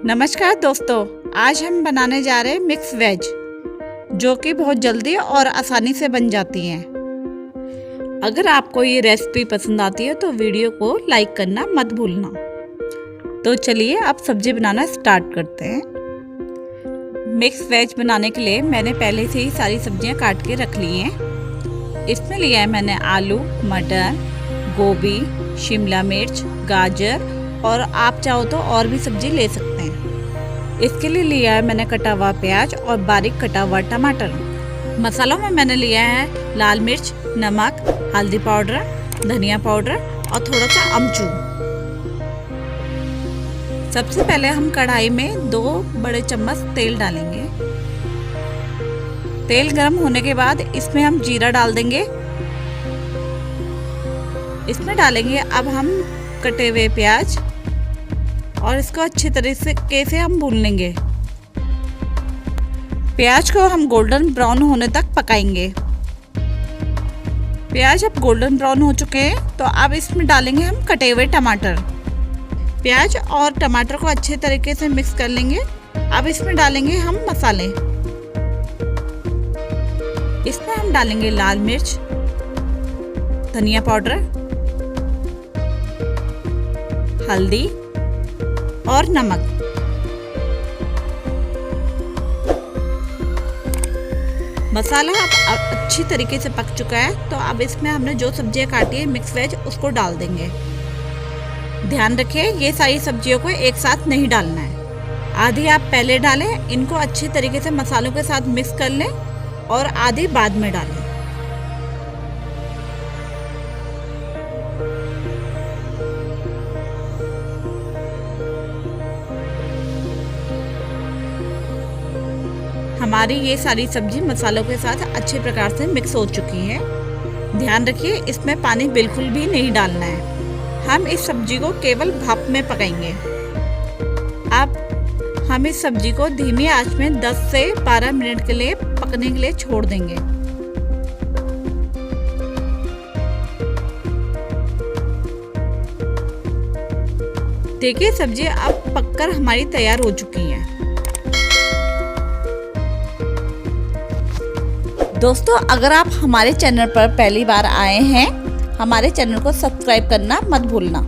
नमस्कार दोस्तों, आज हम बनाने जा रहे हैं मिक्स वेज, जो कि बहुत जल्दी और आसानी से बन जाती हैं। अगर आपको ये रेसिपी पसंद आती है तो वीडियो को लाइक करना मत भूलना। तो चलिए अब सब्जी बनाना स्टार्ट करते हैं। मिक्स वेज बनाने के लिए मैंने पहले से ही सारी सब्जियां काट के रख ली हैं। इसमें लिया है मैंने आलू, मटर, गोभी, शिमला मिर्च, गाजर और आप चाहो तो और भी सब्जी ले सकते हैं। इसके लिए लिया है मैंने कटा हुआ प्याज और बारीक कटा हुआ टमाटर। मसालों में मैंने लिया है लाल मिर्च, नमक, हल्दी पाउडर, धनिया पाउडर और थोड़ा सा अमचूर। सबसे पहले हम कढ़ाई में 2 बड़े चम्मच तेल डालेंगे। तेल गर्म होने के बाद इसमें हम जीरा डाल देंगे। इसमें डालेंगे अब हम कटे हुए प्याज और इसको अच्छी तरीके से हम भून लेंगे। प्याज को हम गोल्डन ब्राउन होने तक पकाएंगे। प्याज अब गोल्डन ब्राउन हो चुके हैं तो अब इसमें डालेंगे हम कटे हुए टमाटर। प्याज और टमाटर को अच्छे तरीके से मिक्स कर लेंगे। अब इसमें डालेंगे हम मसाले। इसमें हम डालेंगे लाल मिर्च, धनिया पाउडर, हल्दी और नमक। मसाला अब अच्छी तरीके से पक चुका है तो अब इसमें हमने जो सब्जियां काटी है मिक्स वेज उसको डाल देंगे। ध्यान रखिए ये सारी सब्जियों को एक साथ नहीं डालना है। आधी आप पहले डालें, इनको अच्छी तरीके से मसालों के साथ मिक्स कर लें और आधी बाद में डालें। हमारी ये सारी सब्जी मसालों के साथ अच्छे प्रकार से मिक्स हो चुकी है। ध्यान रखिए इसमें पानी बिल्कुल भी नहीं डालना है। हम इस सब्जी को केवल भाप में पकाएंगे। अब हम इस सब्जी को धीमी आंच में 10 से 12 मिनट के लिए पकने के लिए छोड़ देंगे। देखिए सब्जी अब पककर हमारी तैयार हो चुकी है। दोस्तों, अगर आप हमारे चैनल पर पहली बार आए हैं, हमारे चैनल को सब्सक्राइब करना मत भूलना।